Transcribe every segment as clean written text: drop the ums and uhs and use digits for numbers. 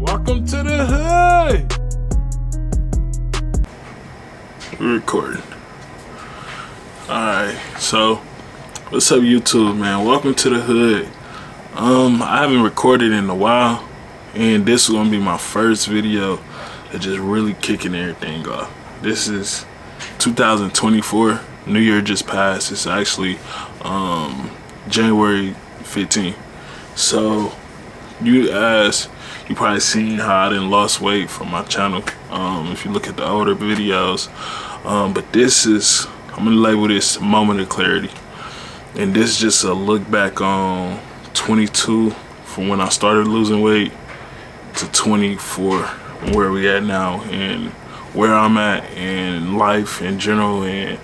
Welcome to the hood. We're recording. Alright, so what's up YouTube, man? Welcome to the hood. I haven't recorded in a while, and this is gonna be my first video of just really kicking everything off. This is 2024. New Year just passed. It's actually January 15th. So you probably seen how I done lost weight from my channel if you look at the older videos, but this is, I'm gonna label this moment of clarity, and this is just a look back on 22 from when I started losing weight to 24, where we at now and where I'm at in life in general, and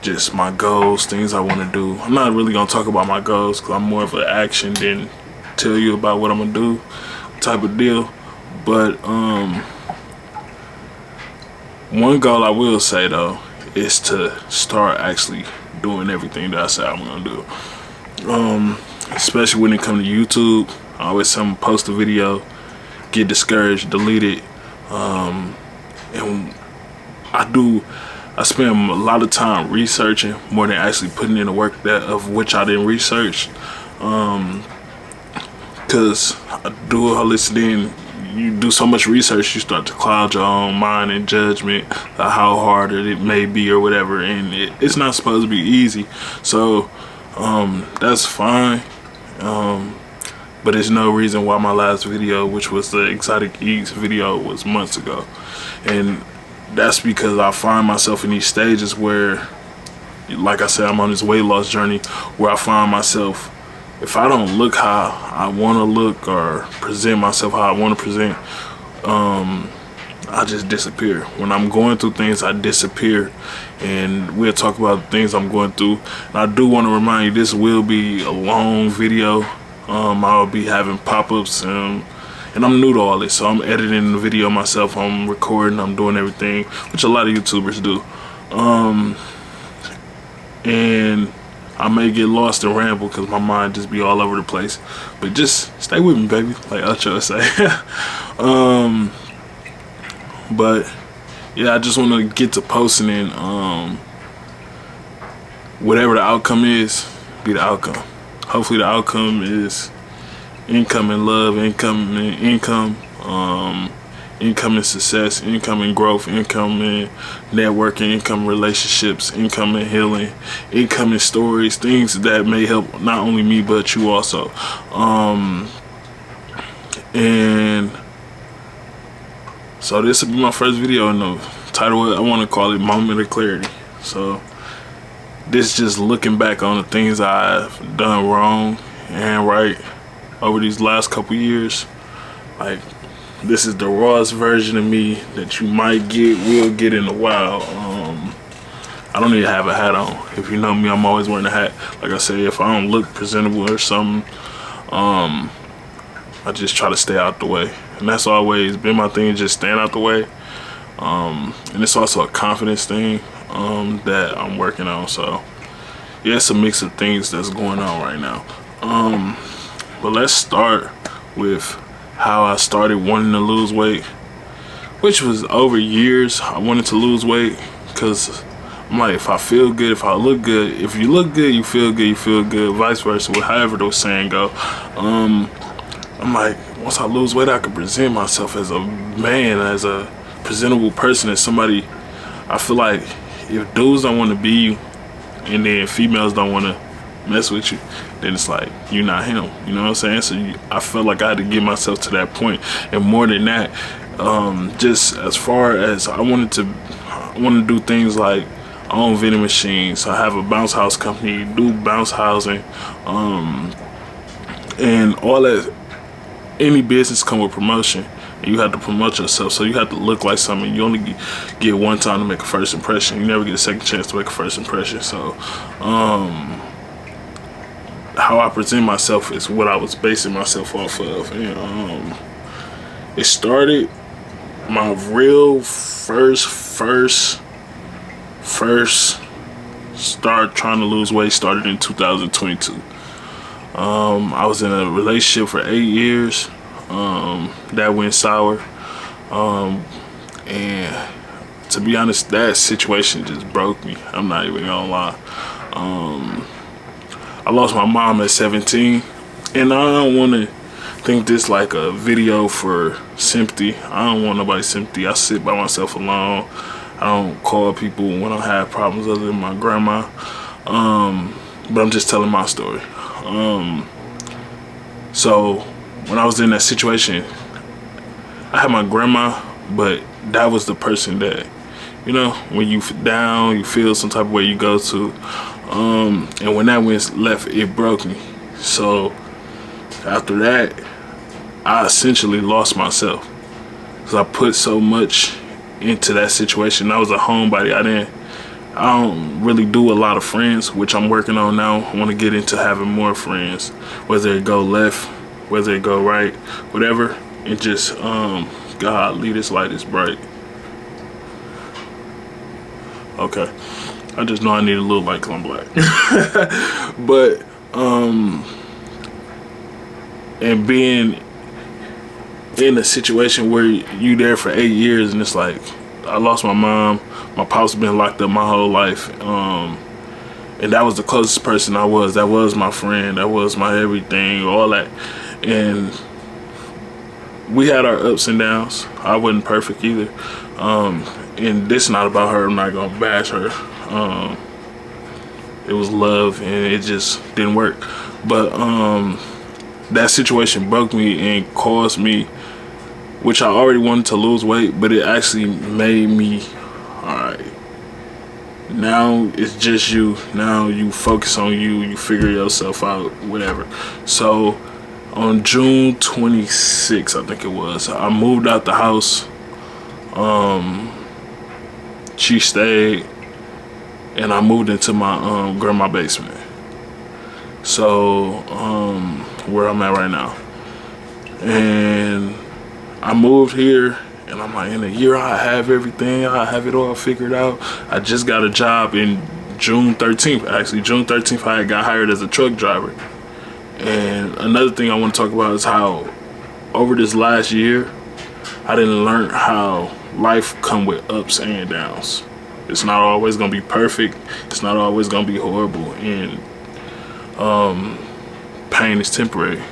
just my goals, things I want to do. I'm not really gonna talk about my goals because I'm more of an action than tell you about what I'm gonna do type of deal. But one goal I will say though is to start actually doing everything that I say I'm gonna do. Especially when it comes to YouTube, I always say I'm gonna post a video, get discouraged, delete it, and I spend a lot of time researching more than actually putting in the work that of which I didn't research. Because I do a holistic, then you do so much research, you start to cloud your own mind and judgment of how hard it may be or whatever, and it's not supposed to be easy. So that's fine, but there's no reason why my last video, which was the exotic eats video, was months ago. And that's because I find myself in these stages where, like I said, I'm on this weight loss journey where I find myself, if I don't look how I want to look or present myself how I want to present, I just disappear. When I'm going through things, I disappear, and we'll talk about the things I'm going through. And I do want to remind you, this will be a long video. I'll be having pop-ups, and I'm new to all this, so I'm editing the video myself, I'm recording, I'm doing everything, which a lot of YouTubers do. And I may get lost and ramble because my mind just be all over the place. But just stay with me, baby, like Ocho would say. But yeah, I just want to get to posting, and whatever the outcome is, be the outcome. Hopefully the outcome is income and love, income and income and success, income and growth, income and networking, income relationships, income and healing, income and stories, things that may help not only me but you also. And so this will be my first video, and the title, I want to call it Moment of Clarity. So this just looking back on the things I've done wrong and right over these last couple years. Like, this is the rawest version of me that you will get in a while. I don't even have a hat on. If you know me, I'm always wearing a hat. Like I said, if I don't look presentable or something, I just try to stay out the way. And that's always been my thing, just staying out the way. And it's also a confidence thing that I'm working on. So yeah, it's a mix of things that's going on right now. But let's start with how I started wanting to lose weight, which was over years. I wanted to lose weight because I'm like, if I feel good, if I look good, if you look good, you feel good, vice versa, however the saying go. I'm like, once I lose weight, I can present myself as a man, as a presentable person, as somebody. I feel like if dudes don't want to be you, and then females don't want to mess with you, then it's like, you're not him, you know what I'm saying? So I felt like I had to get myself to that point. And more than that, just as far as I want to do things like I own vending machines, I have a bounce house company, do bounce housing, and all that. Any business come with promotion, and you have to promote yourself, so you have to look like something. You only get one time to make a first impression. You never get a second chance to make a first impression. So how I present myself is what I was basing myself off of. And it started, my real first start trying to lose weight started in 2022. I was in a relationship for 8 years. that went sour. And to be honest, that situation just broke me. I'm not even gonna lie. I lost my mom at 17, and I don't want to think this like a video for sympathy. I don't want nobody's sympathy. I sit by myself alone. I don't call people when I have problems other than my grandma. But I'm just telling my story. So when I was in that situation, I had my grandma, but that was the person that, you know, when you down, you feel some type of way, you go to. And when that went left, it broke me. So after that, I essentially lost myself because I put so much into that situation. I was a homebody. I don't really do a lot of friends, which I'm working on now. I want to get into having more friends, whether it go left, whether it go right, whatever. And just, God, lead this light is bright. Okay. I just know I need a little light because I'm black. But, and being in a situation where you there for 8 years and it's like, I lost my mom, my pop's been locked up my whole life, and that was the closest person I was. That was my friend, that was my everything, all that. And we had our ups and downs. I wasn't perfect either, and this is not about her. I'm not gonna bash her. It was love and it just didn't work. But that situation broke me and caused me, which I already wanted to lose weight, but it actually made me, all right, now it's just you. Now you focus on you, you figure yourself out, whatever. So on June 26th, I think it was, I moved out the house. She stayed, and I moved into my grandma basement. So where I'm at right now. And I moved here, and I'm like, in a year I have everything, I have it all figured out. I just got a job in June 13th. Actually, June 13th, I got hired as a truck driver. And another thing I want to talk about is how over this last year, I didn't learn how life come with ups and downs. It's not always gonna be perfect. It's not always gonna be horrible. And pain is temporary.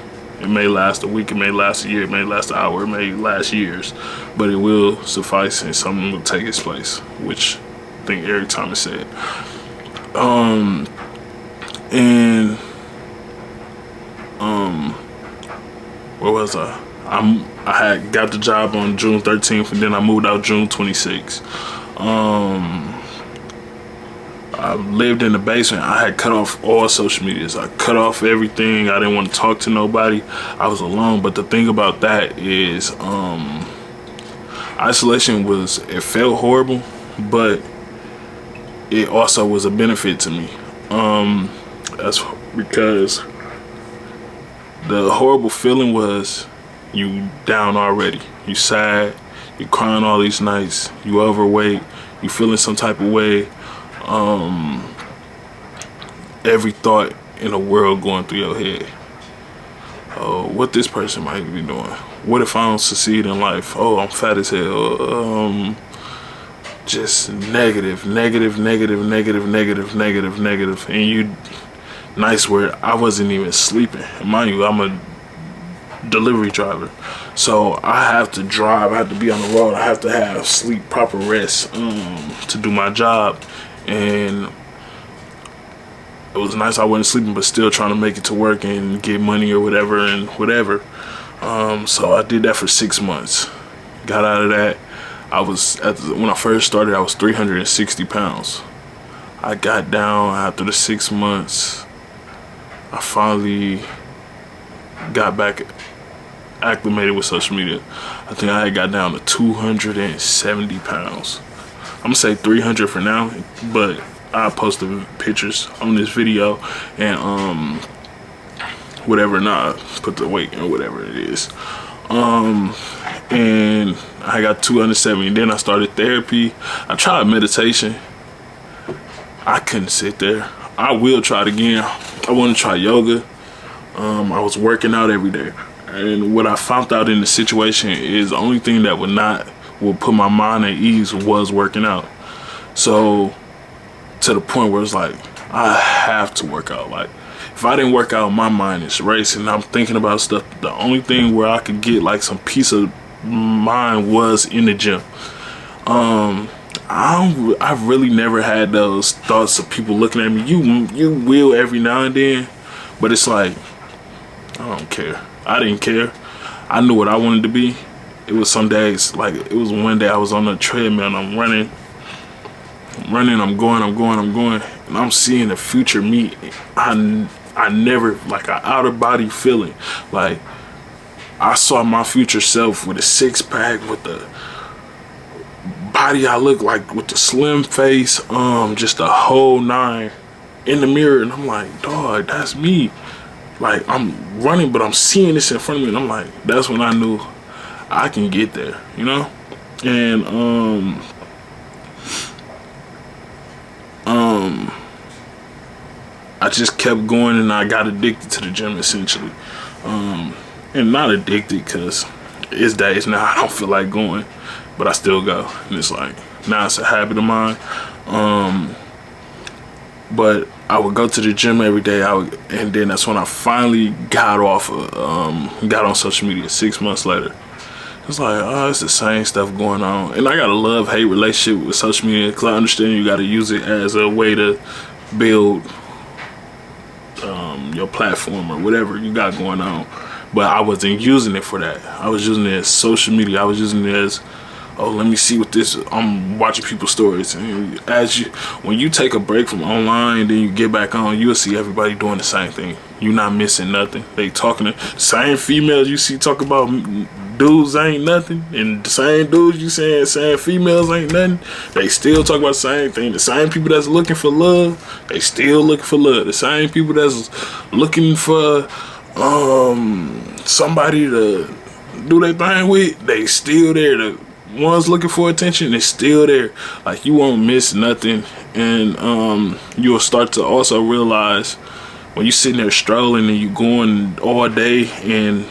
It may last a week, it may last a year, it may last an hour, it may last years, but it will suffice and something will take its place, which I think Eric Thomas said. Where was I? I had got the job on June 13th, and then I moved out June 26th. I lived in the basement. I had cut off all social medias. I cut off everything. I didn't want to talk to nobody. I was alone. But the thing about that is, isolation it felt horrible, but it also was a benefit to me. That's because the horrible feeling was you down already. You sad. You crying all these nights. You overweight. You feeling some type of way. Every thought in the world going through your head. Oh, what this person might be doing. What if I don't succeed in life? Oh, I'm fat as hell. Just negative. And you, nights where I wasn't even sleeping. And mind you, I'm a delivery driver. So I have to drive, I have to be on the road, I have to have sleep, proper rest to do my job. And it was nice I wasn't sleeping, but still trying to make it to work and get money or whatever and whatever. So I did that for 6 months. Got out of that. When I first started, I was 360 pounds. I got down after the 6 months. I finally got back acclimated with social media. I think I had got down to 270 pounds. I'm gonna say 300 for now, but I posted pictures on this video and whatever, not put the weight or whatever it is. And I got 270. Then I started therapy. I tried meditation. I couldn't sit there. I will try it again. I want to try yoga. I was working out every day. And what I found out in the situation is the only thing that would put my mind at ease was working out. So to the point where it's like, I have to work out. Like, if I didn't work out, my mind is racing. I'm thinking about stuff. The only thing where I could get like some peace of mind was in the gym. I've really never had those thoughts of people looking at me. You will every now and then, but it's like, I don't care. I didn't care. I knew what I wanted to be. It was some days, like it was one day I was on the treadmill and I'm running, I'm going, and I'm seeing the future me. I never, like, an out of body feeling. Like, I saw my future self with a six pack, with the body I look like, with the slim face, just the whole nine in the mirror, and I'm like, dog, that's me. Like, I'm running, but I'm seeing this in front of me, and I'm like, that's when I knew I can get there, you know? And I just kept going, and I got addicted to the gym, essentially. And not addicted, because it's days now I don't feel like going, but I still go. And it's like, now it's a habit of mine. But I would go to the gym every day. And then that's when I finally got on social media 6 months later. It's like, oh, it's the same stuff going on. And I got a love-hate relationship with social media, because I understand you got to use it as a way to build your platform or whatever you got going on. But I wasn't using it for that. I was using it as social media. I was using it as, oh, let me see what this, I'm watching people's stories. And when you take a break from online, then you get back on, you'll see everybody doing the same thing. You're not missing nothing. They talking to same females you see talk about dudes ain't nothing, and the same dudes you saying females ain't nothing. They still talk about the same thing. The same people that's looking for love, they still looking for love. The same people that's looking for somebody to do their thing with, they still there. The ones looking for attention, they still there. Like, you won't miss nothing. And you'll start to also realize when you sitting there strolling and you going all day and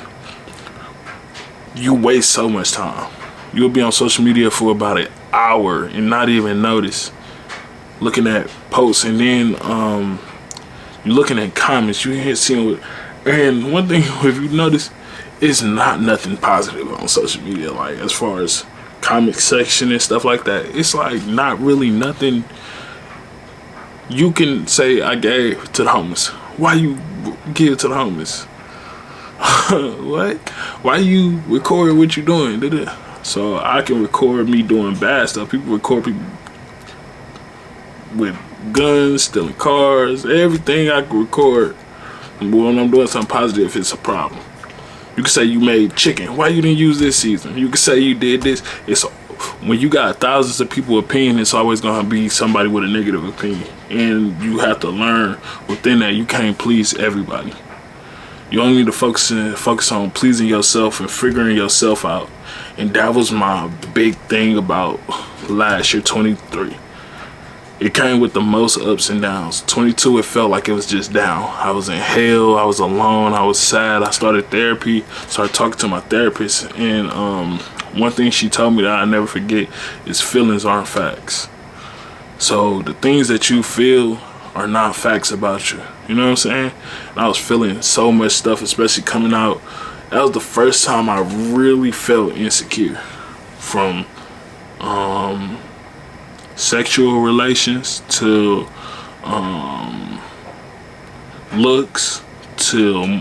you waste so much time. You'll be on social media for about an hour and not even notice, looking at posts, and then you're looking at comments, you hear seeing what. And one thing, if you notice, it's not nothing positive on social media. Like, as far as comment section and stuff like that, it's like not really nothing you can say I gave to the homeless. Why you give to the homeless? What? Why you record what you doing? So I can record me doing bad stuff. People record people with guns, stealing cars, everything I can record. When I'm doing something positive, it's a problem. You can say you made chicken. Why you didn't use this season? You can say you did this. It's when you got thousands of people opinion, it's always gonna be somebody with a negative opinion, and you have to learn within that you can't please everybody. You only need to focus on pleasing yourself and figuring yourself out. And that was my big thing about last year, 23. It came with the most ups and downs. 22, it felt like it was just down. I was in hell. I was alone. I was sad. I started therapy. Started talking to my therapist. And one thing she told me that I never forget is feelings aren't facts. So the things that you feel are not facts about you. You know what I'm saying? And I was feeling so much stuff, especially coming out. That was the first time I really felt insecure, from sexual relations to looks to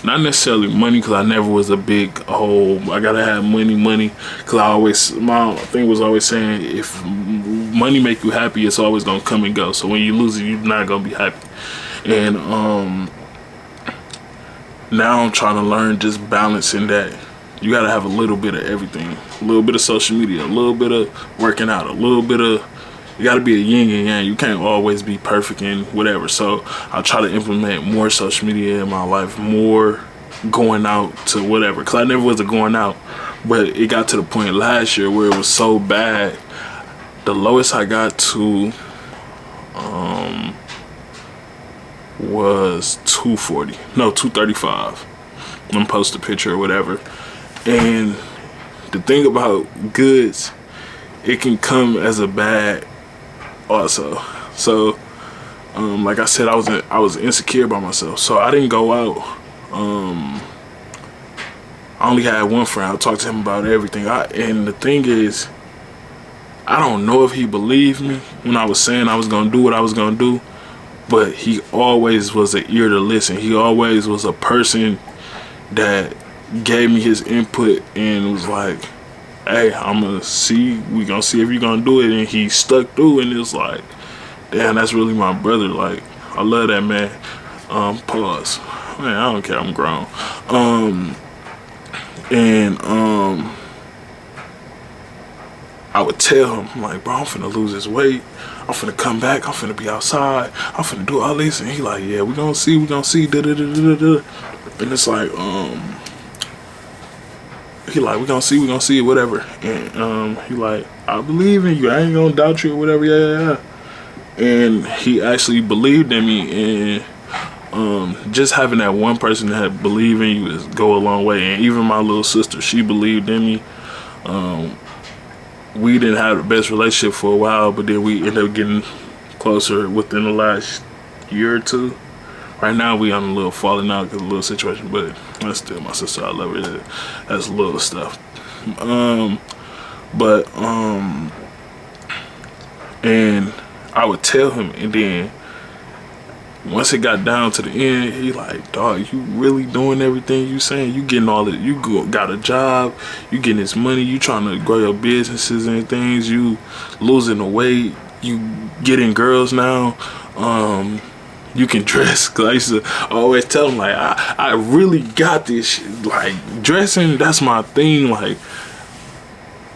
not necessarily money, because I never was a big I gotta have money, because my thing was always saying, if money make you happy, it's always gonna come and go. So when you lose it, you're not gonna be happy. And now I'm trying to learn just balancing that. You gotta have a little bit of everything, a little bit of social media, a little bit of working out, a little bit of, you gotta be a yin and yang. You can't always be perfect and whatever. So I'll try to implement more social media in my life, more going out to whatever, because I never was a going out, but it got to the point last year where it was so bad. The lowest I got to was 240. No, 235. I'm gonna post a picture or whatever. And the thing about goods, it can come as a bag also. So like I said, I was insecure by myself, so I didn't go out. I only had one friend. I talked to him about everything. And the thing is, I don't know if he believed me when I was saying I was gonna do what I was gonna do, but he always was an ear to listen. He always was a person that gave me his input and was like, hey, we gonna see if you're gonna do it. And he stuck through, and it was like, damn, that's really my brother. Like, I love that man. Pause. Man, I don't care, I'm grown. I would tell him, like, bro, I'm finna lose this weight. I'm finna come back. I'm finna be outside. I'm finna do all this. And he like, yeah, we gonna see. Da, da, da, da, da. And it's like, he like, we gonna see, whatever. And he like, I believe in you. I ain't gonna doubt you or whatever. Yeah. And he actually believed in me. And just having that one person that believe in you is go a long way. And even my little sister, she believed in me. We didn't have the best relationship for a while, but then we ended up getting closer within the last year or two. Right now we on a little falling out because of a little situation, but that's still my sister. I love her. That's little stuff. And I would tell him, and then once it got down to the end, he like, dog, you really doing everything you saying? You getting all it? You got a job, you getting this money, you trying to grow your businesses and things, you losing the weight, you getting girls now, you can dress. Cause I used to always tell him, like, I really got this shit. Like, dressing, that's my thing. Like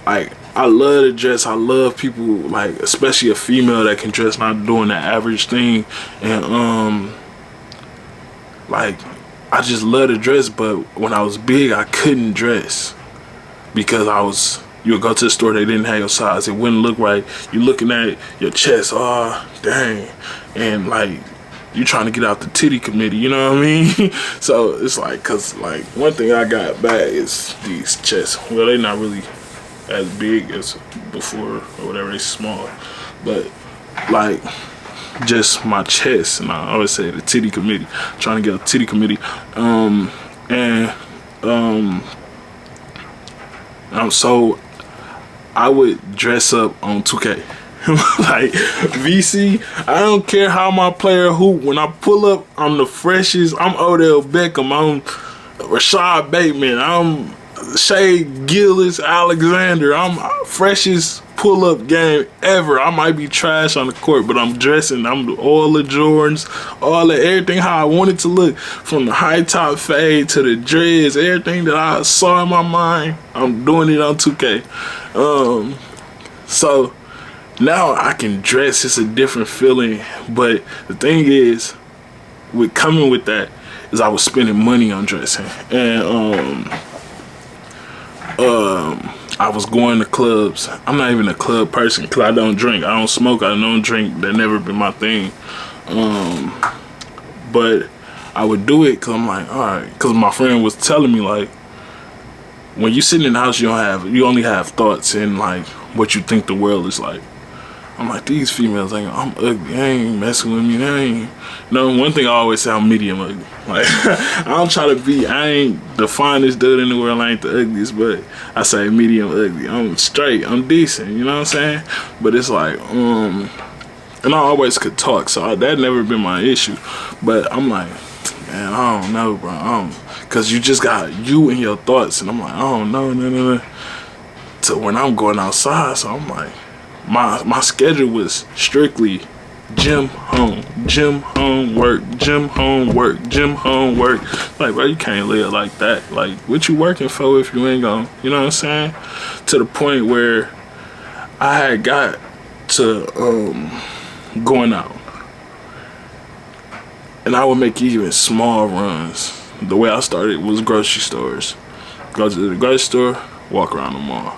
I love to dress. I love people, like, especially a female that can dress, not doing the average thing. And like, I just love to dress. But when I was big, I couldn't dress because you would go to the store, they didn't have your size. It wouldn't look right. You looking at your chest, oh dang, and like, you trying to get out the titty committee, you know what I mean? So it's like, cause like one thing I got bad is these chests. Well, they're not really as big as before or whatever, they small, but like just my chest. And I always say the titty committee, trying to get a titty committee. So I would dress up on 2K. Like VC, I don't care how my player hoop. When I pull up, I'm the freshest. I'm Odell Beckham. I'm Rashad Bateman. I'm Shea Gillis Alexander. I'm freshest pull-up game ever. I might be trash on the court, but I'm dressing. I'm all the Jordans, all the everything how I want it to look, from the high top fade to the dreads, everything that I saw in my mind. I'm doing it on 2K. So now I can dress. It's a different feeling. But the thing is, with coming with that, is I was spending money on dressing. And I was going to clubs. I'm not even a club person because I don't drink. I don't smoke. I don't drink. That never been my thing. But I would do it because I'm like, all right. Because my friend was telling me, like, when you sit in the house, you only have thoughts and like what you think the world is like. I'm like, these females, I'm ugly. They ain't messing with me. They ain't. One thing I always say, I'm medium ugly. Like, I don't try to be, I ain't the finest dude in the world. I ain't the ugliest, but I say medium ugly. I'm straight. I'm decent. You know what I'm saying? But it's like, and I always could talk, so that never been my issue. But I'm like, man, I don't know, bro. Cause you just got you and your thoughts, and I'm like, I don't know, no. So when I'm going outside, so I'm like, my schedule was strictly gym, home, work, gym, home, work, gym, home, work. Like, bro, you can't live like that. Like, what you working for if you ain't gonna, you know what I'm saying? To the point where I had got to going out, and I would make even small runs. The way I started was grocery stores. Go to the grocery store, walk around the mall.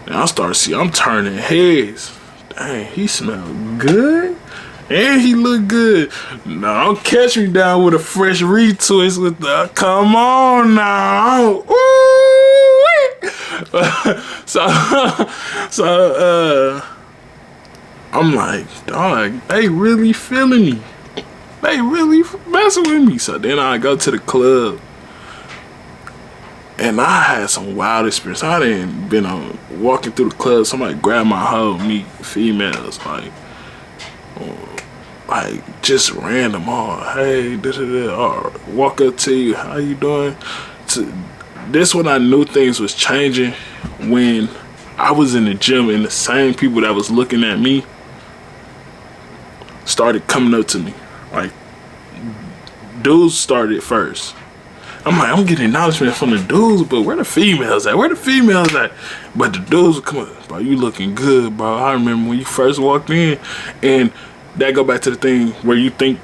And I started I'm turning heads. Dang, he smelled good. And he look good. No, don't catch me down with a fresh retwist with the come on now. Ooh. so I'm like, dog, they really feeling me. They really messing with me. So then I go to the club. And I had some wild experience. I didn't been on walking through the club. Somebody grabbed my hoe, meet females, like just random. Oh, hey, or walk up to you. How you doing? This when I knew things was changing, when I was in the gym and the same people that was looking at me started coming up to me. Like dudes started first. I'm like, I'm getting acknowledgement from the dudes, but where the females at? Where the females at? But the dudes would come up, bro, you looking good, bro. I remember when you first walked in, and that go back to the thing where you think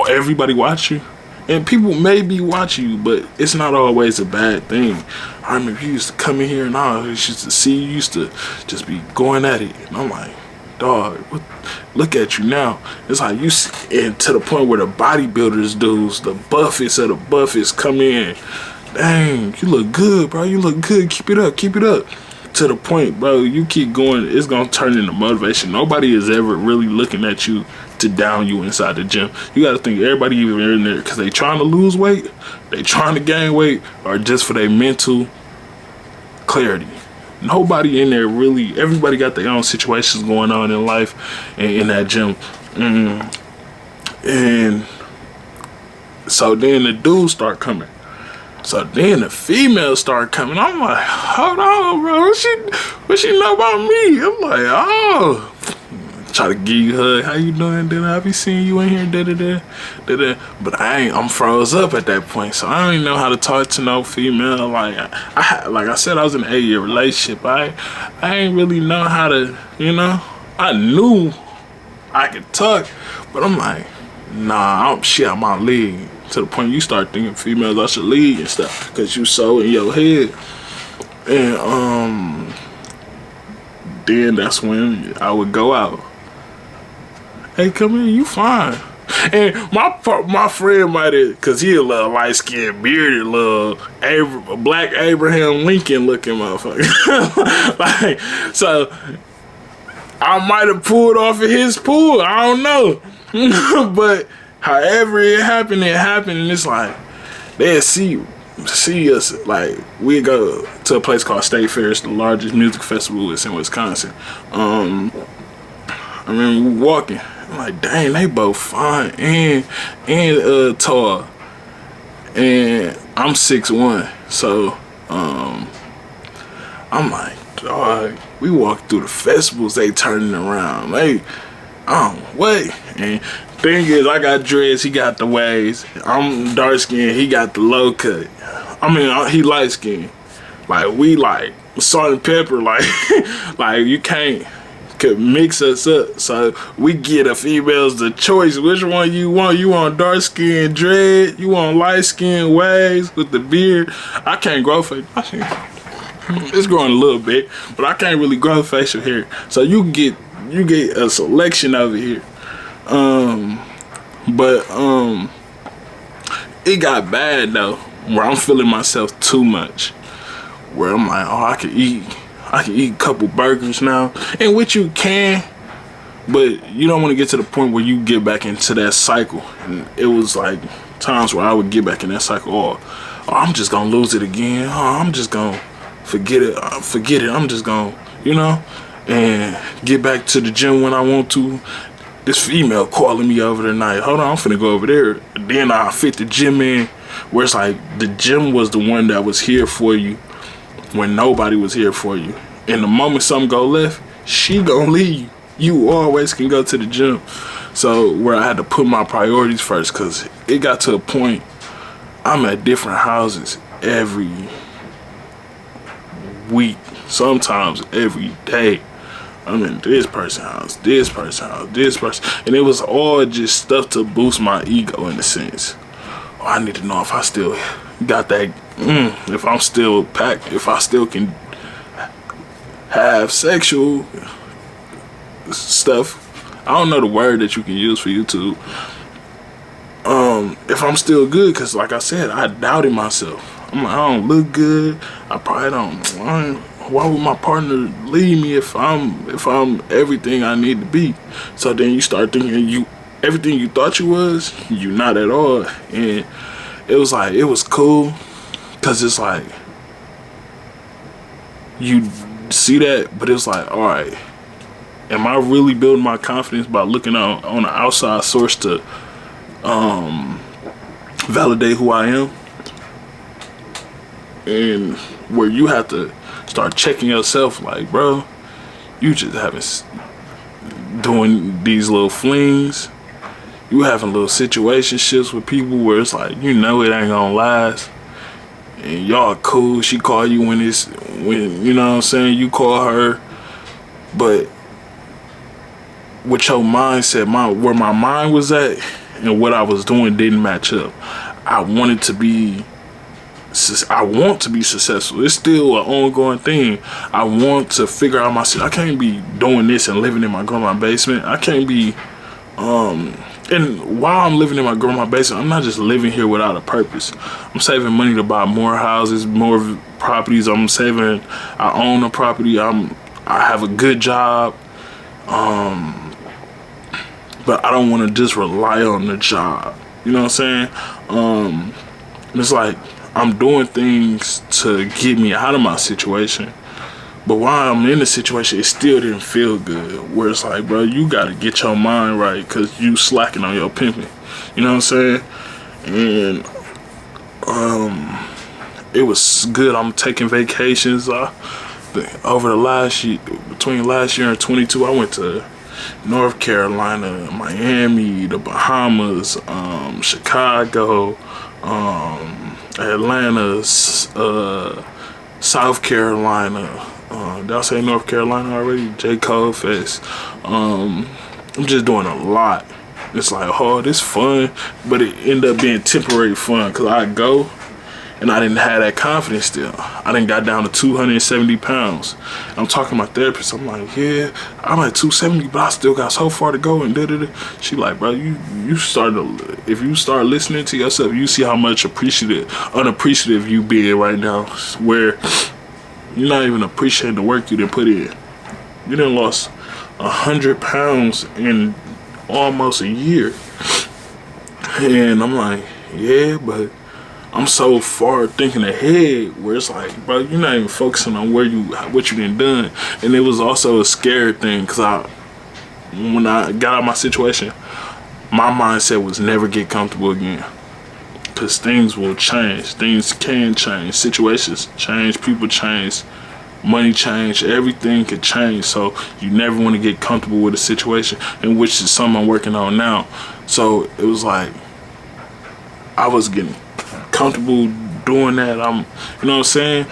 everybody watch you. And people may be watching you, but it's not always a bad thing. I remember you used to come in here and all, used to see you used to just be going at it. And I'm like, dog, look at you now. It's like you see, and to the point where the bodybuilders dudes, the buffets of the buffets come in. Dang, you look good, bro. You look good. Keep it up. Keep it up. To the point, bro, you keep going, it's gonna turn into motivation. Nobody is ever really looking at you to down you inside the gym. You gotta think everybody even in there because they trying to lose weight, they trying to gain weight, or just for their mental clarity. Nobody in there really, everybody got their own situations going on in life and in that gym. And so then the dudes start coming. So then the females start coming. I'm like, hold on, bro. What she know about me? I'm like, oh. Try to give you a hug. How you doing? Did I be seeing you in here? Da-da-da. But I'm froze up at that point. So I don't even know how to talk to no female. Like I said, I was in an 8-year relationship. I ain't really know how to, I knew I could talk, but I'm like, nah, she out my league. To the point you start thinking females I should lead and stuff, cause you so in your head. And then that's when I would go out. Hey, come here, you fine. And my friend might have, cause he a little light skinned, bearded, little black Abraham Lincoln looking motherfucker. Like, so I might have pulled off of his pool. I don't know, but however it happened, and it's like they'll see us. Like we go to a place called State Fair. It's the largest music festival in Wisconsin. I remember we walking. I'm like, dang, they both fine and tall. And I'm 6'1", so I'm like, dog. We walk through the festivals, they turning around. Like, wait. And thing is, I got dreads, he got the waves. I'm dark skinned, he got the low cut. I mean, he light skinned. Like, we like salt and pepper. Like, like you could mix us up. So we get the females the choice. Which one you want? You want dark skin dread? You want light skin waves with the beard? I can't grow face. It's growing a little bit, but I can't really grow facial hair. So you get a selection over here. But it got bad though, where I'm feeling myself too much. Where I'm like, oh, I can eat a couple burgers now, and which you can, but you don't want to get to the point where you get back into that cycle. And it was like times where I would get back in that cycle. Oh, I'm just gonna lose it again. Oh, I'm just gonna forget it. I'm just gonna, and get back to the gym when I want to. This female calling me over tonight. Hold on, I'm finna go over there. Then I fit the gym in, where it's like the gym was the one that was here for you when nobody was here for you. And the moment something go left, she gonna leave you. You always can go to the gym. So where I had to put my priorities first, cause it got to a point I'm at different houses every week, sometimes every day. I'm in this person's house, this person's house, this person. And it was all just stuff to boost my ego in a sense. Oh, I need to know if I still got that, if I'm still packed, if I still can have sexual stuff I don't know the word that you can use for YouTube. If I'm still good, because like I said, I doubted myself. I'm like, I don't look good. I probably don't. Why would my partner leave me if I'm everything I need to be? So then you start thinking everything you thought you was, you not at all. And it was like, it was cool, because it's like, you see that, but it's like, all right, am I really building my confidence by looking on an outside source to validate who I am? And where you have to start checking yourself, like, bro, you just haven't doing these little flings. You having little situationships with people where it's like, you know it ain't gonna last. And y'all cool. She call you when you know what I'm saying, you call her. But with your mindset, where my mind was at and what I was doing didn't match up. I want to be successful. It's still an ongoing thing. I want to figure out myself. I can't be doing this and living in my grandma's basement. I can't be, and while I'm living in my grandma's basement, I'm not just living here without a purpose. I'm saving money to buy more houses, more properties. I own a property. I have a good job. But I don't want to just rely on the job. You know what I'm saying? It's like, I'm doing things to get me out of my situation. But while I'm in the situation, it still didn't feel good. Where it's like, bro, you got to get your mind right, because you slacking on your pimping. You know what I'm saying? And it was good. I'm taking vacations. Over the last year, between last year and 22, I went to North Carolina, Miami, the Bahamas, Chicago, Atlanta, South Carolina. Did I say North Carolina already? J. Cole Fest. I'm just doing a lot. It's like, oh, this fun, but it ended up being temporary fun, because I go and I didn't have that confidence still. I done got down to 270 pounds. I'm talking to my therapist. I'm like, yeah, I'm at 270, but I still got so far to go. And da-da-da. She like, bro, if you start listening to yourself, you see how much unappreciative you being right now, where you're not even appreciating the work you done put in. You done lost 100 pounds in almost a year. And I'm like, yeah, but I'm so far thinking ahead, where it's like, bro, you're not even focusing on what you done. And it was also a scary thing, because when I got out of my situation, my mindset was never get comfortable again. Because things will change. Things can change. Situations change. People change. Money change. Everything could change. So you never want to get comfortable with a situation, in which is something I'm working on now. So it was like, I was getting comfortable doing that. You know what I'm saying?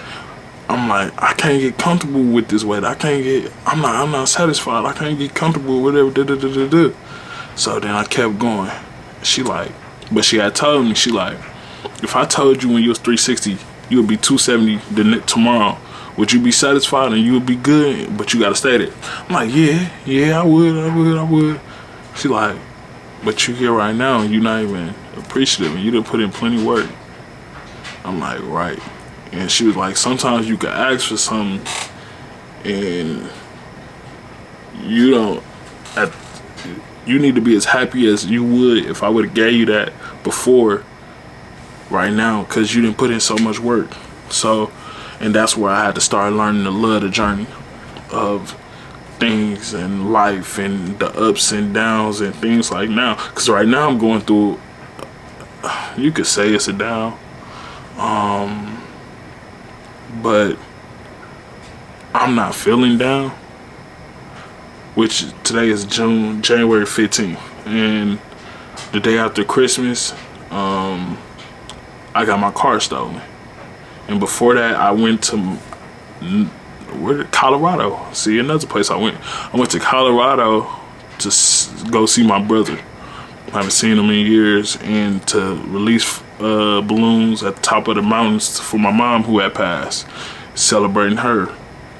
I'm like, I can't get comfortable with this weight. I'm not satisfied. I can't get comfortable with whatever. So then I kept going. She like, but she had told me, she like, if I told you when you was 360, you would be 270 tomorrow, would you be satisfied and you would be good, but you gotta stay there? I'm like, yeah, I would. She like, but you here right now and you're not even appreciative, and you done put in plenty of work. I'm like, right. And she was like, sometimes you can ask for something and you need to be as happy as you would if I would have gave you that before right now, because you didn't put in so much work. So, and that's where I had to start learning to love the journey of things and life and the ups and downs and things like now. Because right now I'm going through, you could say it's a down. But I'm not feeling down, which today is January 15th, and the day after Christmas, I got my car stolen. And before that, I went to Colorado. See, another place I went to Colorado to go see my brother. I haven't seen him in years, and to release balloons at the top of the mountains for my mom who had passed, celebrating her.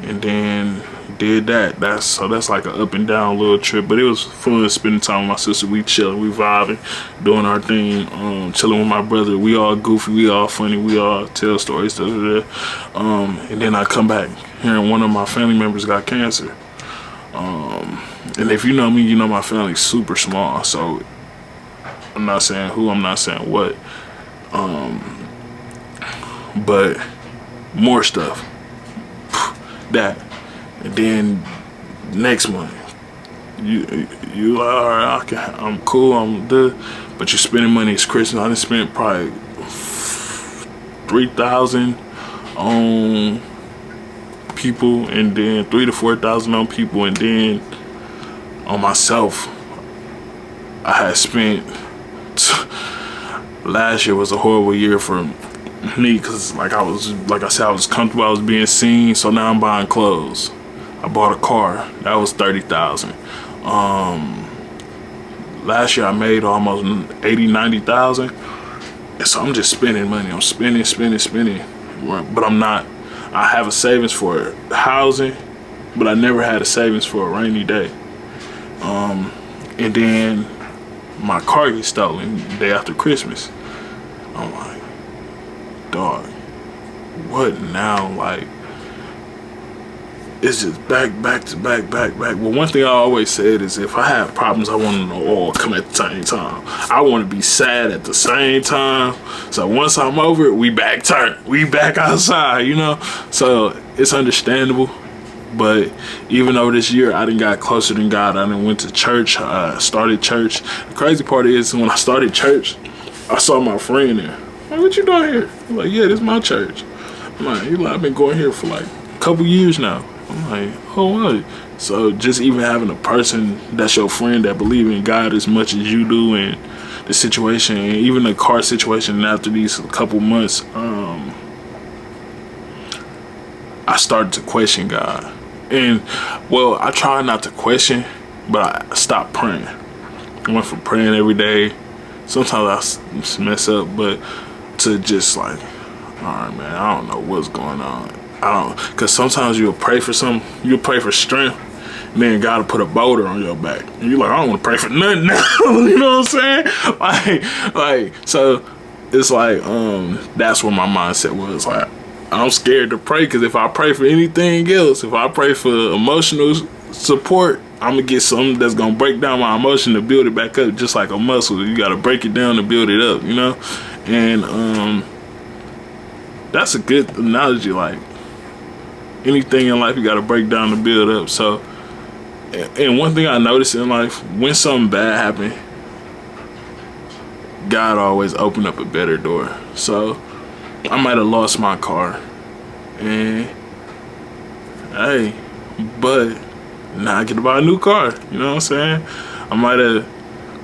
and then did that. That's like an up and down little trip, but it was fun spending time with my sister. We chilling, we vibing, doing our thing, chilling with my brother. We all goofy, we all funny, we all tell stories, and then I come back hearing one of my family members got cancer. And if you know me, you know my family's super small, so I'm not saying who, I'm not saying what, but more stuff. That. And then next month, you all right, I'm cool, I'm good, but you're spending money. It's Christmas. I done spent probably $3,000 on people, and then $3,000 to $4,000 on people, and then on myself. I had spent. Last year was a horrible year for me because, like I said, I was comfortable. I was being seen. So now I'm buying clothes. I bought a car. That was $30,000. Last year I made almost $80,000, $90,000. And so I'm just spending money. I'm spending. But I'm not. I have a savings for housing, but I never had a savings for a rainy day. And then my car gets stolen the day after Christmas. I'm like, dog, what now? Like, it's just back to back. Well, one thing I always said is if I have problems, I want them to all come at the same time. I want to be sad at the same time. So once I'm over it, we back outside, you know? So it's understandable. But even over this year, I done got closer than God. I done went to church. I started church. The crazy part is when I started church, I saw my friend there. Like, what you doing here? I'm like, yeah, this is my church. I'm like, I've been going here for like a couple years now. I'm like, oh, what? So just even having a person that's your friend that believe in God as much as you do, and the situation, and even the car situation, and after these couple months, I started to question God. And, well, I try not to question, but I stopped praying. I went from praying every day. Sometimes I mess up, but to just like, all right, man, I don't know what's going on. Because sometimes you'll pray for something, you'll pray for strength, and then God will put a boulder on your back. And you're like, I don't want to pray for nothing now. You know what I'm saying? Like, so it's like, that's where my mindset was. Like, I'm scared to pray, because if I pray for anything else, if I pray for emotional support, I'm going to get something that's going to break down my emotion to build it back up, just like a muscle. You got to break it down to build it up, you know? And that's a good analogy. Like, anything in life, you got to break down to build up. So, and one thing I noticed in life, when something bad happened, God always opened up a better door. So, I might have lost my car, and hey, but now I get to buy a new car. You know what I'm saying? I might have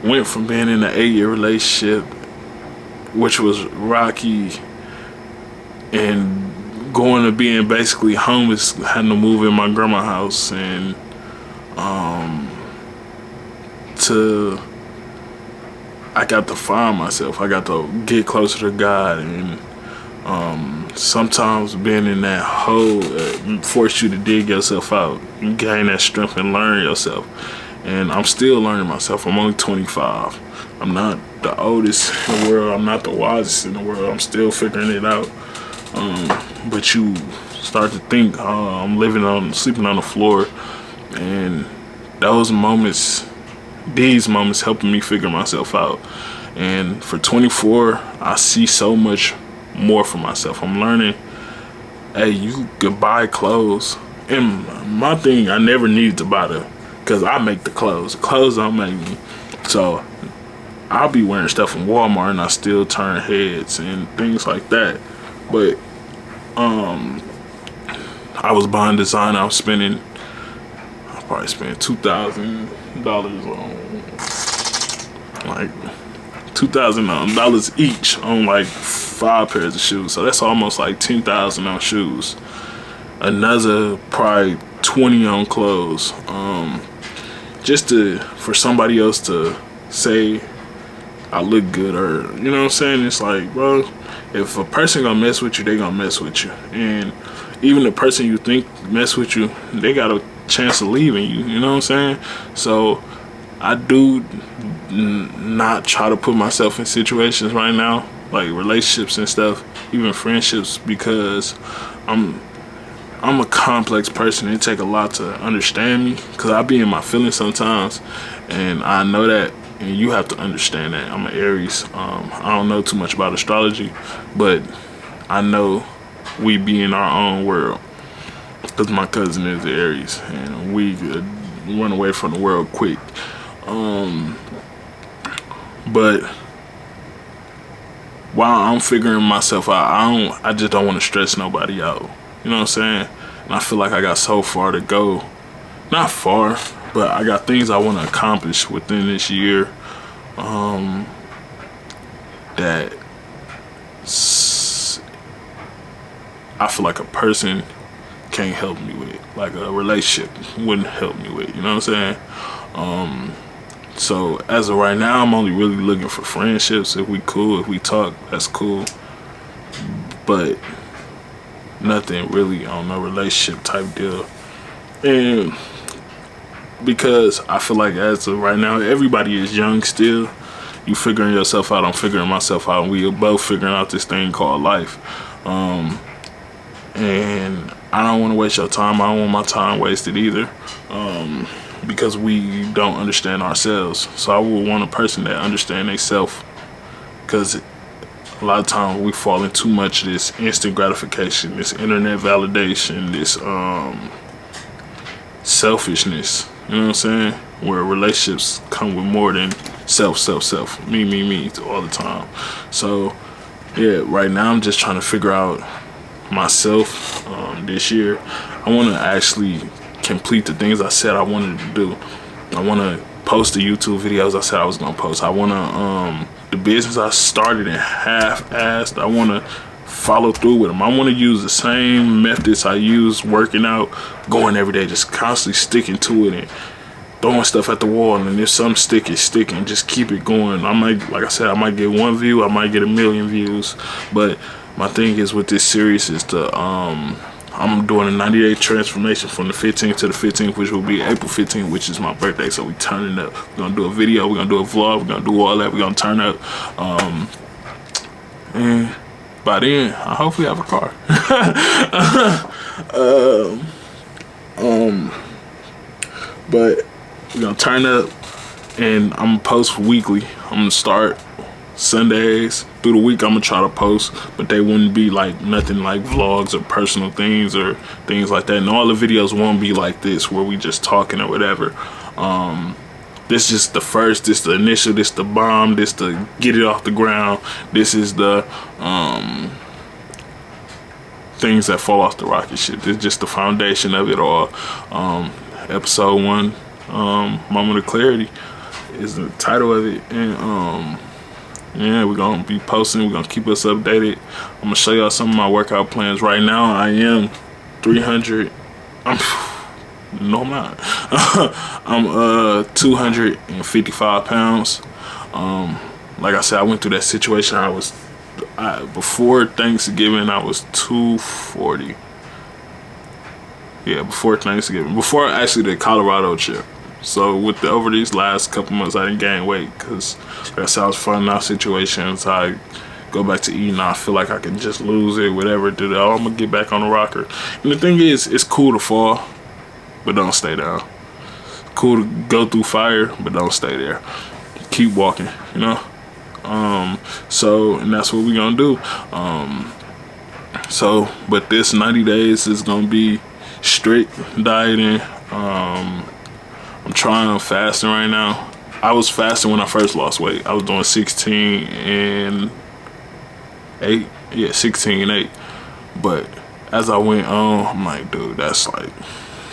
went from being in an 8-year relationship, which was rocky, and going to being basically homeless, having to move in my grandma's house, and to I got to find myself. I got to get closer to God, and sometimes being in that hole force you to dig yourself out. You gain that strength and learn yourself. And I'm still learning myself. I'm only 25. I'm not the oldest in the world. I'm not the wisest in the world. I'm still figuring it out. But you start to think, I'm sleeping on the floor, and these moments helping me figure myself out. And for 24, I see so much more for myself. I'm learning, hey, you can buy clothes. And my thing, I never needed to buy because I make the clothes. The clothes I'm making. So I'll be wearing stuff from Walmart and I still turn heads and things like that. But I was buying designer. I probably spent $2,000 on, like, $2,000 each on like 5 pairs of shoes. So that's almost like $10,000 on shoes. Another probably 20 on clothes. Just for somebody else to say I look good, or you know what I'm saying? It's like, bro, if a person gonna mess with you, they gonna mess with you. And even the person you think mess with you, they got a chance of leaving you. You know what I'm saying? So I do not try to put myself in situations right now, like relationships and stuff, even friendships, because I'm a complex person. It take a lot to understand me, because I be in my feelings sometimes, and I know that, and you have to understand that. I'm an Aries. I don't know too much about astrology, but I know we be in our own world, because my cousin is the Aries, and we run away from the world quick. But while I'm figuring myself out, I just don't want to stress nobody out. You know what I'm saying? And I feel like I got so far to go. Not far, but I got things I want to accomplish within this year. That I feel like a person can't help me with, like a relationship wouldn't help me with. You know what I'm saying? So as of right now, I'm only really looking for friendships. If we cool, if we talk, that's cool. But nothing really on no relationship type deal. And because I feel like as of right now, everybody is young still. You figuring yourself out, I'm figuring myself out, and we are both figuring out this thing called life. And I don't want to waste your time. I don't want my time wasted either. Because we don't understand ourselves. So I would want a person that understands themselves, because a lot of times we fall into too much of this instant gratification, this internet validation, this selfishness. You know what I'm saying? Where relationships come with more than self, me all the time. So yeah, right now I'm just trying to figure out myself. This year I want to actually complete the things I said I wanted to do. I want to post the YouTube videos I said I was gonna post. I want to the business I started and half-assed, I want to follow through with them. I want to use the same methods I use working out, going every day, just constantly sticking to it and throwing stuff at the wall, and if something stick, it's sticking. Just keep it going. I might, like I said, I might get 1 view, I might get 1 million views, but my thing is with this series is to I'm doing a 90-day transformation from the 15th to the 15th, which will be April 15th, which is my birthday. So we turning up. We're gonna do a video, we're gonna do a vlog, we're gonna do all that, we're gonna turn up. And by then I hopefully have a car. But we're gonna turn up, and I'm gonna post weekly. I'm gonna start Sundays. Through the week I'm gonna try to post, but they wouldn't be like nothing like vlogs or personal things or things like that. And all the videos won't be like this where we just talking or whatever. This is the first, this the initial, this the bomb, this the get it off the ground. This is the things that fall off the rocket ship. This is just the foundation of it all. Episode 1, Moment of Clarity is the title of it. And yeah, we're gonna be posting, we're gonna keep us updated. I'm gonna show y'all some of my workout plans. Right now I am 300, no I'm not. I'm 255 pounds. Like I said, I went through that situation. Before Thanksgiving I was 240. Yeah, before Thanksgiving, before actually the Colorado trip. So over these last couple months, I didn't gain weight, because like I said, I was finding out situations. I go back to eating, I feel like I can just lose it, whatever. I'm gonna get back on the rocker. And the thing is, it's cool to fall, but don't stay down. Cool to go through fire, but don't stay there. Keep walking, you know. So, and that's what we're gonna do. But this 90 days is gonna be strict dieting. I'm trying fasting right now. I was fasting when I first lost weight. I was doing 16 and 8. Yeah, 16 and 8. But as I went on, I'm like, dude, that's like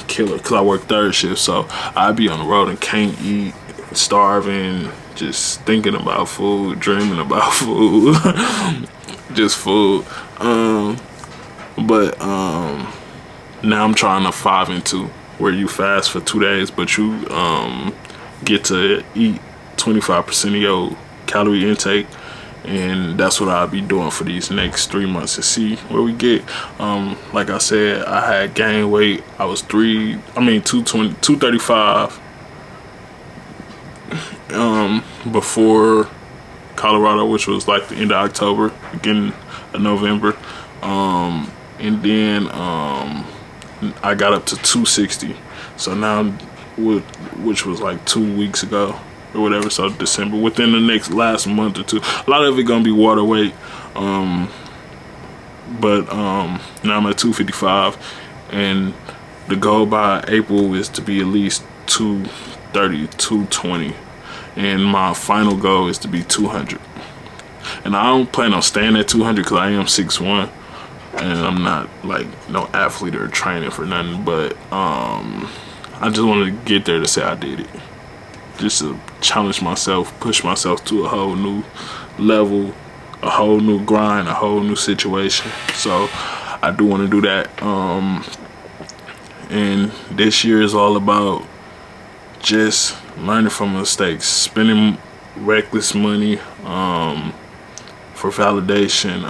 killer, because I work third shift. So I'd be on the road and can't eat, starving, just thinking about food, dreaming about food, just food. But now I'm trying to 5 and 2. Where you fast for 2 days, but you get to eat 25% of your calorie intake, and that's what I'll be doing for these next 3 months to see where we get. Like I said, I had gained weight. I was 235 before Colorado, which was like the end of October, beginning of November, and then I got up to 260. So now, which was like 2 weeks ago or whatever, so December, within the last month or two. A lot of it gonna be water weight, but now I'm at 255, and the goal by April is to be at least 230, 220, and my final goal is to be 200. And I don't plan on staying at 200 because I am 6'1", and I'm not like no athlete or training for nothing, but I just wanted to get there to say I did it, just to challenge myself, push myself to a whole new level, a whole new grind, a whole new situation. So I do want to do that. And this year is all about just learning from mistakes, spending reckless money for validation,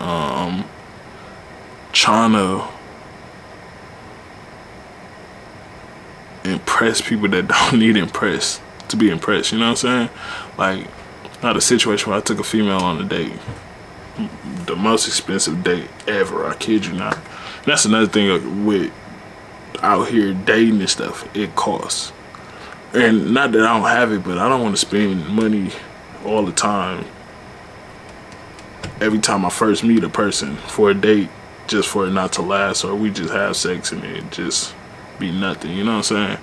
trying to impress people that don't need to be impressed, you know what I'm saying? Like, I had a situation where I took a female on a date, the most expensive date ever, I kid you not. And that's another thing with out here dating and stuff, it costs. And not that I don't have it, but I don't want to spend money all the time, every time I first meet a person for a date, just for it not to last, or we just have sex and it just be nothing, you know what I'm saying?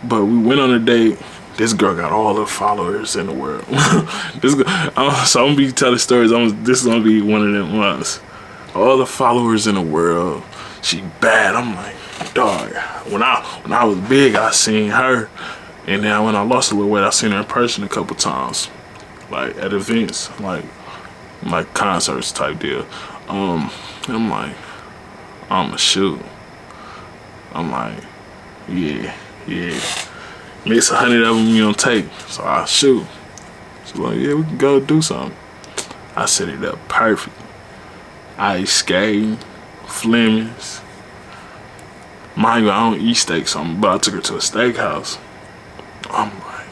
But we went on a date. This girl got all the followers in the world. So I'm gonna be telling stories. This is gonna be one of them ones. All the followers in the world. She bad. I'm like, dog. When I was big, I seen her, and then when I lost a little weight, I seen her in person a couple times, like at events, like concerts type deal. And I'm like, I'ma shoot. I'm like, yeah. Mix 100 of them you don't take, so I'll shoot. She's like, yeah, we can go do something. I set it up perfect. Ice skating, Fleming's. Mind you, I don't eat steak, but I took her to a steakhouse. I'm like,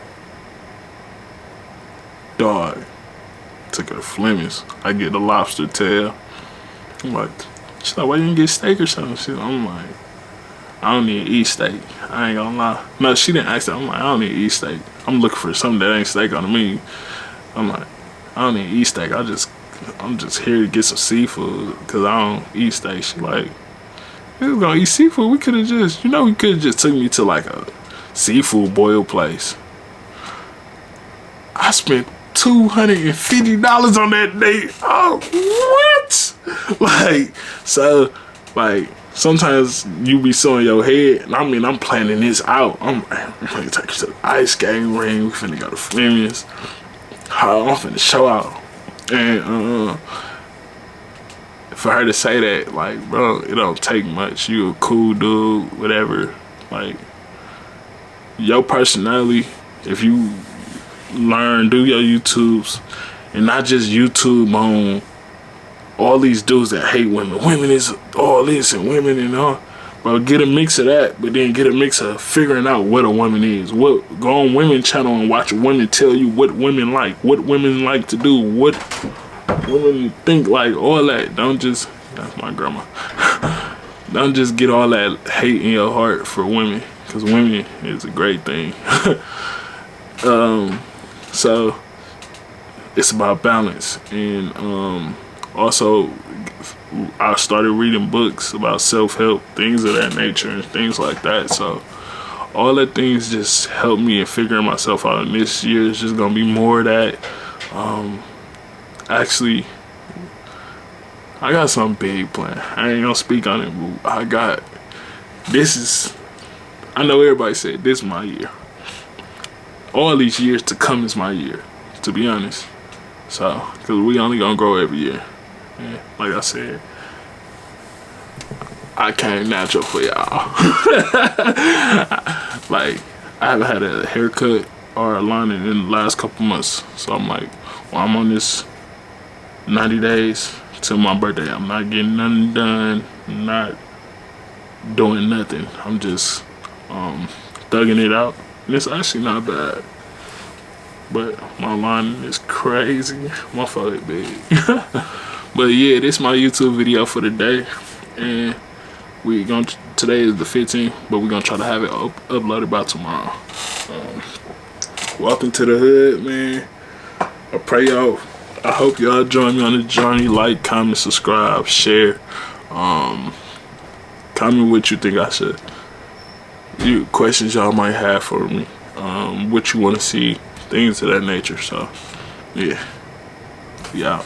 dog. Took her to Fleming's. I get the lobster tail. I'm like, she's like, why you didn't get steak or something? I'm like, I don't need to eat steak. I ain't gonna lie. No, she didn't ask that. I'm like, I don't need to eat steak. I'm looking for something that ain't steak on the menu. I'm like, I don't need to eat steak. I'm just here to get some seafood because I don't eat steak. She like, we was gonna eat seafood. We could have just, we could have just took me to like a seafood boil place. I spent $250 on that date. Oh, what? Sometimes you be so in your head, and I'm planning this out. I'm finna take you to the ice skating ring. We finna go to Fleming's. I'm finna show out. And for her to say that, like, bro, it don't take much. You a cool dude, whatever. Like, your personality, if you do your YouTubes, and not just YouTube on all these dudes that hate women. Women is all this and women and all. Bro, get a mix of that, but then get a mix of figuring out what a woman is. Go on women channel and watch women tell you what women like to do, what women think, like, all that. Don't just, that's my grandma. Don't just get all that hate in your heart for women, because women is a great thing. So it's about balance. And also, I started reading books about self-help, things of that nature, and things like that. So all that things just helped me in figuring myself out. And this year is just gonna be more of that. Actually, I got something big planned. I ain't gonna speak on it, but I know everybody said this is my year. All these years to come is my year, to be honest. So, because we only gonna grow every year. Yeah, like I said, I came natural for y'all. Like, I haven't had a haircut are aligning in the last couple months. So I'm like, well, I'm on this 90 days till my birthday. I'm not getting nothing done, not doing nothing. I'm just thugging it out. And it's actually not bad. But my line is crazy. My fucking big. But yeah, this is my YouTube video for the day. And today is the 15th, but we're gonna try to have it uploaded by tomorrow. Welcome to the hood, man. I hope y'all join me on the journey. Like, comment, subscribe, share. Comment what you think I should. Questions y'all might have for me. What you want to see. Things of that nature. So, yeah. We out.